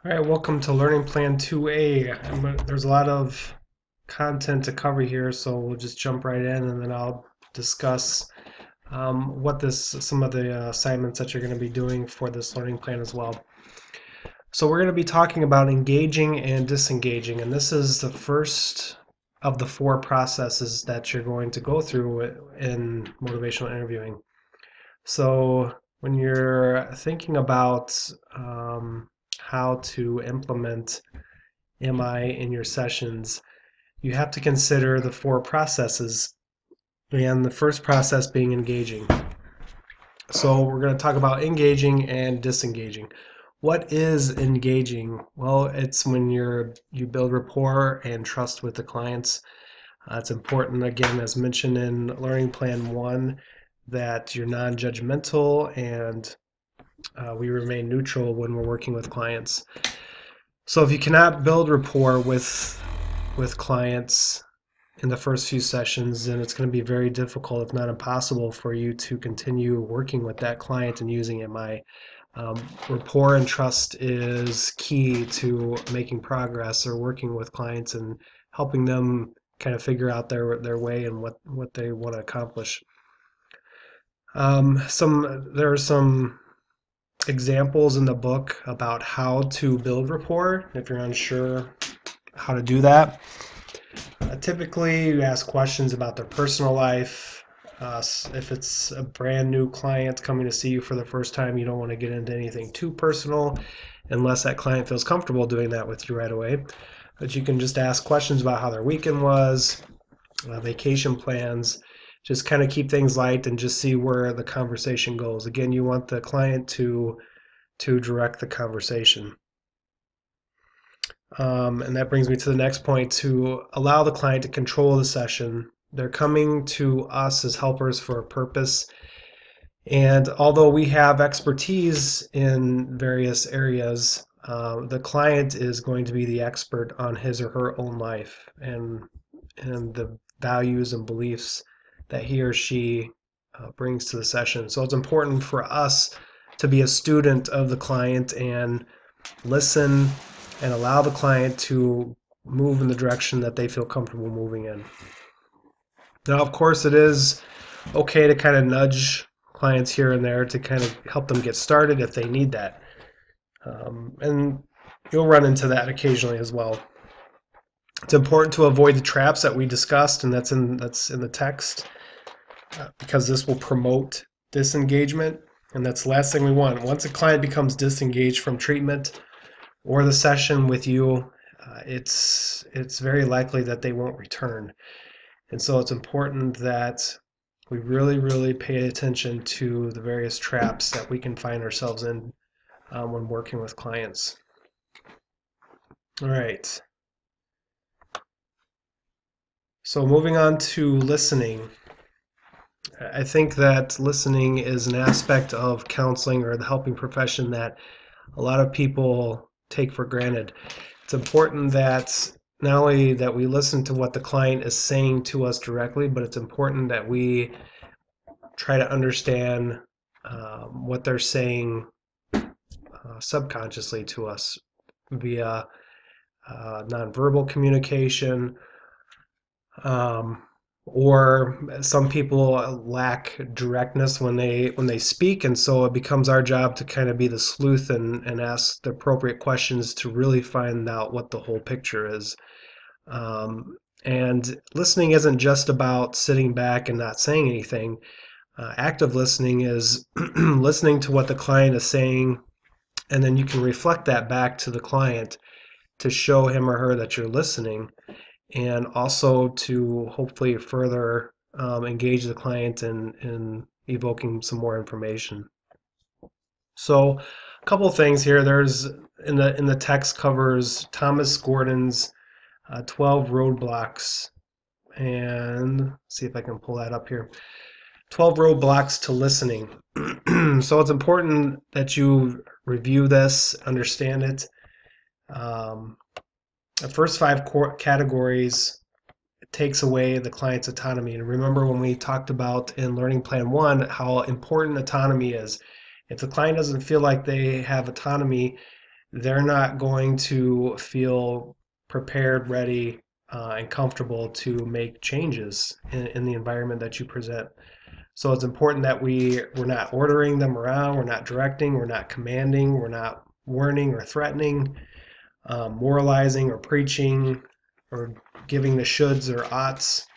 All right, welcome to Learning Plan 2A. There's a lot of content to cover here, so we'll just jump right in and then I'll discuss some of the assignments that you're going to be doing for this learning plan as well. So we're going to be talking about engaging and disengaging, and this is the first of the four processes that you're going to go through in motivational interviewing. So when you're thinking about how to implement MI in your sessions, you have to consider the four processes, and the first process being engaging. So we're going to talk about engaging and disengaging. What is engaging? Well, it's when you build rapport and trust with the clients. It's important, again, as mentioned in Learning Plan 1, that you're non-judgmental and we remain neutral when we're working with clients. So if you cannot build rapport with clients in the first few sessions, then it's going to be very difficult, if not impossible, for you to continue working with that client and using MI. Rapport and trust is key to making progress or working with clients and helping them kind of figure out their way and what they want to accomplish. There are some examples in the book about how to build rapport if you're unsure how to do that. Typically, you ask questions about their personal life. If it's a brand new client coming to see you for the first time, you don't want to get into anything too personal unless that client feels comfortable doing that with you right away. But you can just ask questions about how their weekend was, vacation plans, just kind of keep things light and just see where the conversation goes. Again, you want the client to direct the conversation. And that brings me to the next point, to allow the client to control the session. They're coming to us as helpers for a purpose. And although we have expertise in various areas, the client is going to be the expert on his or her own life and the values and beliefs that he or she brings to the session. So it's important for us to be a student of the client and listen and allow the client to move in the direction that they feel comfortable moving in. Now, of course, it is okay to kind of nudge clients here and there to kind of help them get started if they need that. And you'll run into that occasionally as well. It's important to avoid the traps that we discussed, and that's in the text, because this will promote disengagement, and that's the last thing we want. Once a client becomes disengaged from treatment or the session with you, it's very likely that they won't return. And so it's important that we really pay attention to the various traps that we can find ourselves in when working with clients. All right. So moving on to listening. I think that listening is an aspect of counseling or the helping profession that a lot of people take for granted. It's important that not only that we listen to what the client is saying to us directly, but it's important that we try to understand what they're saying subconsciously to us via nonverbal communication, or some people lack directness when they speak, and so it becomes our job to kind of be the sleuth and ask the appropriate questions to really find out what the whole picture is. And listening isn't just about sitting back and not saying anything. Active listening is listening to what the client is saying, and then you can reflect that back to the client to show him or her that you're listening, and also to hopefully further engage the client in evoking some more information. So a couple of things here. There's in the text covers Thomas Gordon's 12 roadblocks, and see if I can pull that up here. 12 roadblocks to listening. So it's important that you review this, understand it. The first 5 categories takes away the client's autonomy. And remember when we talked about in Learning Plan 1 how important autonomy is. If the client doesn't feel like they have autonomy, they're not going to feel prepared, ready, and comfortable to make changes in the environment that you present. So it's important that we're not ordering them around, we're not directing, we're not commanding, we're not warning or threatening, moralizing or preaching, or giving the shoulds or oughts,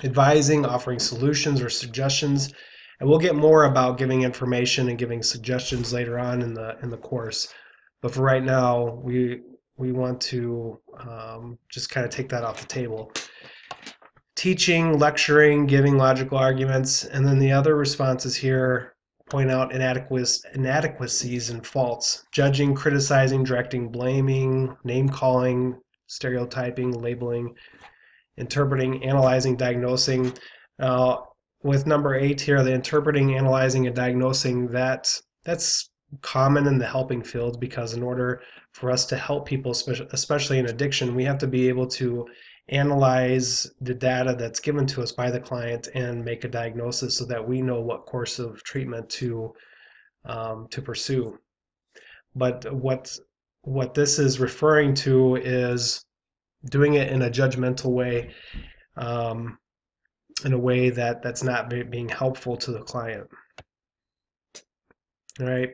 advising, offering solutions or suggestions. And we'll get more about giving information and giving suggestions later on in the course. But for right now, we want to just kind of take that off the table. Teaching, lecturing, giving logical arguments, and then the other responses here point out inadequacies and faults. Judging, criticizing, directing, blaming, name calling, stereotyping, labeling, interpreting, analyzing, diagnosing. With number 8 here, the interpreting, analyzing, and diagnosing, that's common in the helping field, because in order for us to help people, especially in addiction, we have to be able to analyze the data that's given to us by the client and make a diagnosis so that we know what course of treatment to pursue. But what this is referring to is doing it in a judgmental way, in a way that's not being helpful to the client. All right,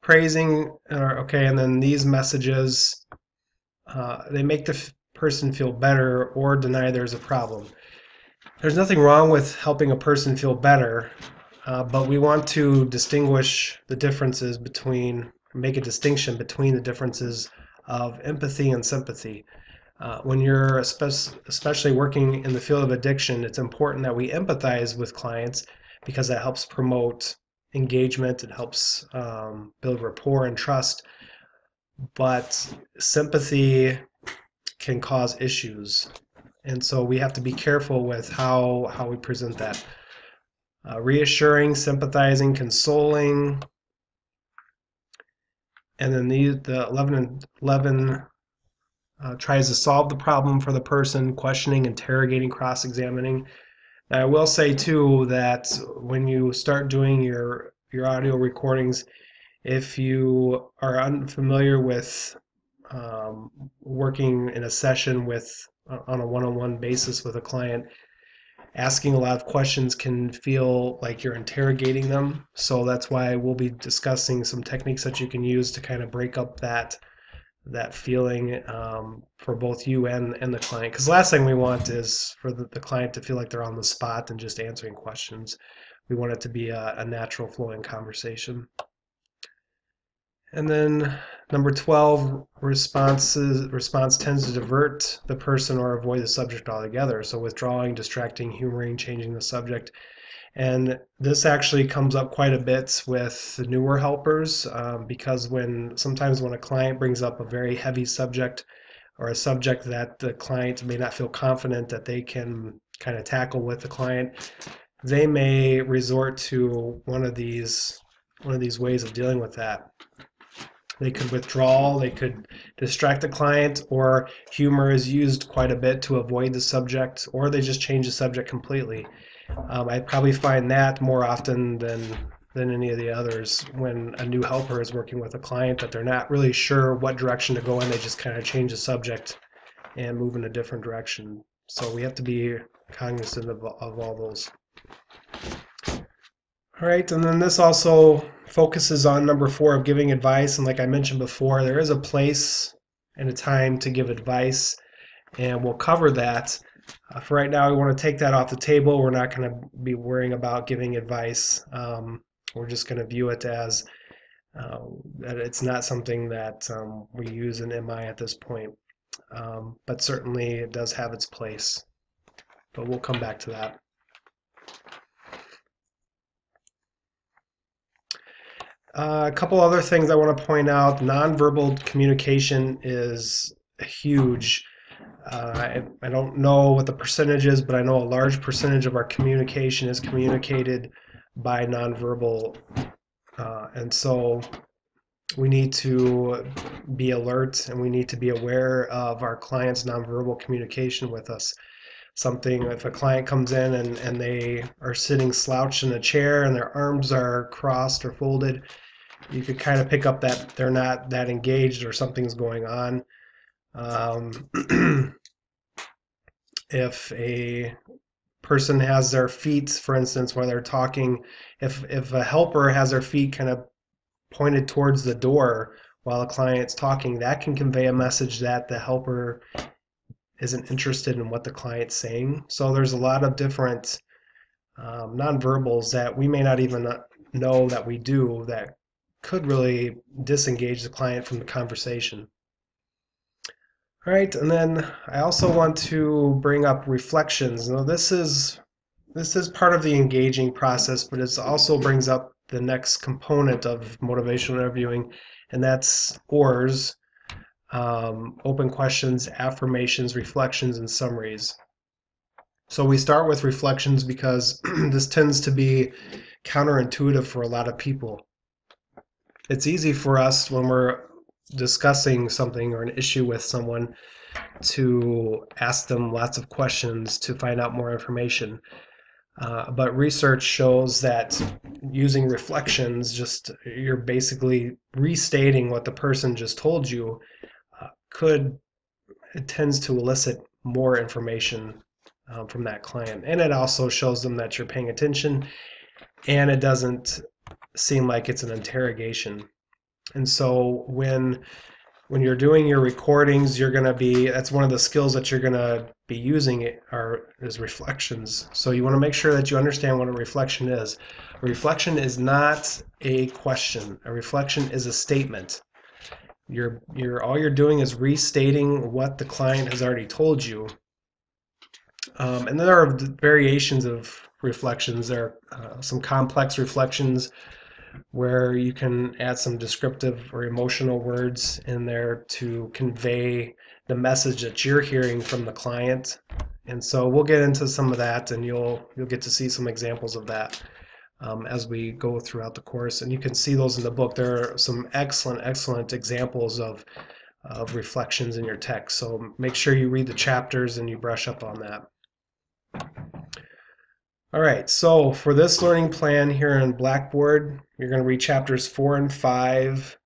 praising, okay, and then these messages, they make the person feel better or deny there's a problem. There's nothing wrong with helping a person feel better, but we want to distinguish the differences between, make a distinction between the differences of empathy and sympathy. When you're especially working in the field of addiction, it's important that we empathize with clients, because that helps promote engagement, it helps build rapport and trust. But sympathy can cause issues, and so we have to be careful with how we present that. Reassuring, sympathizing, consoling, and then the 11 tries to solve the problem for the person, questioning, interrogating, cross-examining. I will say too that when you start doing your audio recordings, if you are unfamiliar with working in a session with on a one-on-one basis with a client, asking a lot of questions can feel like you're interrogating them. So that's why we'll be discussing some techniques that you can use to kind of break up that feeling, for both you and the client. Because the last thing we want is for the client to feel like they're on the spot and just answering questions. We want it to be a natural flowing conversation. And then number 12, response tends to divert the person or avoid the subject altogether. So withdrawing, distracting, humoring, changing the subject. And this actually comes up quite a bit with the newer helpers, because sometimes when a client brings up a very heavy subject, or a subject that the client may not feel confident that they can kind of tackle with the client, they may resort to one of these ways of dealing with that. They could withdraw, they could distract the client, or humor is used quite a bit to avoid the subject, or they just change the subject completely. I probably find that more often than any of the others. When a new helper is working with a client that they're not really sure what direction to go in, they just kind of change the subject and move in a different direction. So we have to be cognizant of all those. All right, and then this also focuses on number 4 of giving advice. And like I mentioned before, there is a place and a time to give advice, and we'll cover that. For right now, we want to take that off the table. We're not going to be worrying about giving advice. We're just going to view it as that it's not something that we use in MI at this point. But certainly it does have its place. But we'll come back to that. A couple other things I want to point out. Nonverbal communication is huge. I don't know what the percentage is, but I know a large percentage of our communication is communicated by nonverbal. And so we need to be alert, and we need to be aware of our client's nonverbal communication with us. If a client comes in and they are sitting slouched in a chair and their arms are crossed or folded, you could kind of pick up that they're not that engaged or something's going on. If a person has their feet, for instance, while they're talking, if a helper has their feet kind of pointed towards the door while a client's talking, that can convey a message that the helper isn't interested in what the client's saying. So there's a lot of different nonverbals that we may not even know that we do that could really disengage the client from the conversation. All right, and then I also want to bring up reflections. Now this is part of the engaging process, but it also brings up the next component of motivational interviewing, and that's ORS, open questions, affirmations, reflections, and summaries. So we start with reflections because this tends to be counterintuitive for a lot of people. It's easy for us when we're discussing something or an issue with someone to ask them lots of questions to find out more information. But research shows that using reflections, just you're basically restating what the person just told you, it tends to elicit more information from that client. And it also shows them that you're paying attention, and it doesn't seem like it's an interrogation. And so when you're doing your recordings, you're going to be, that's one of the skills that you're going to be using is reflections. So you want to make sure that you understand what a reflection is. A reflection is not a question. A reflection is a statement. All you're doing is restating what the client has already told you. And there are variations of reflections. There are some complex reflections where you can add some descriptive or emotional words in there to convey the message that you're hearing from the client. And so we'll get into some of that, and you'll get to see some examples of that as we go throughout the course. And you can see those in the book. There are some excellent examples of reflections in your text. So make sure you read the chapters and you brush up on that. All right, so for this learning plan here in Blackboard, you're going to read chapters 4 and 5.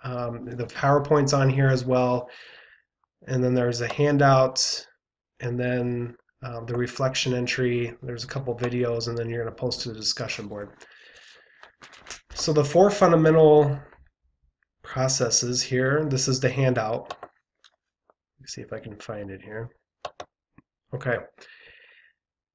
The PowerPoint's on here as well. And then there's a handout, and then the reflection entry. There's a couple videos, and then you're going to post to the discussion board. So the 4 fundamental processes here, this is the handout. Let me see if I can find it here. Okay.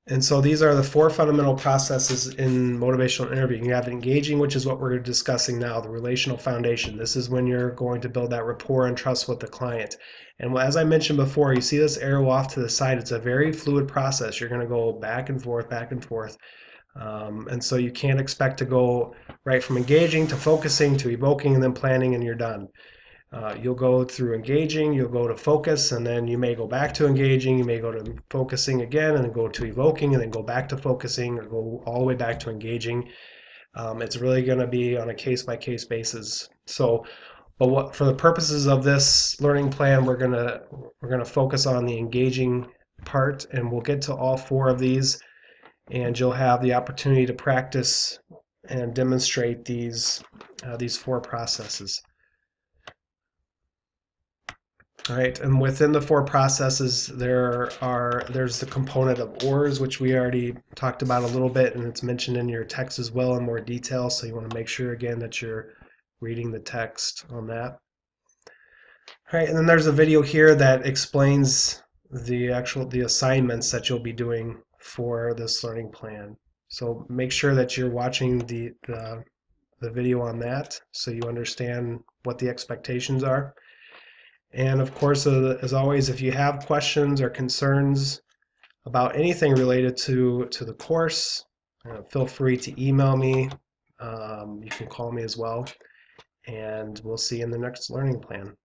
And so these are the 4 fundamental processes in motivational interviewing. You have engaging, which is what we're discussing now, the relational foundation. This is when you're going to build that rapport and trust with the client. And as I mentioned before, you see this arrow off to the side. It's a very fluid process. You're going to go back and forth, back and forth. And so you can't expect to go right from engaging to focusing to evoking and then planning and you're done. You'll go through engaging, you'll go to focus, and then you may go back to engaging, you may go to focusing again, and then go to evoking, and then go back to focusing, or go all the way back to engaging. It's really going to be on a case-by-case basis. So, but for the purposes of this learning plan, we're gonna focus on the engaging part, and we'll get to all 4 of these, and you'll have the opportunity to practice and demonstrate these 4 processes. All right, and within the 4 processes, there's the component of ORS, which we already talked about a little bit, and it's mentioned in your text as well in more detail. So you want to make sure again that you're reading the text on that. All right, and then there's a video here that explains the assignments that you'll be doing for this learning plan. So make sure that you're watching the video on that so you understand what the expectations are. And of course, as always, if you have questions or concerns about anything related to the course, feel free to email me. You can call me as well, and we'll see you in the next learning plan.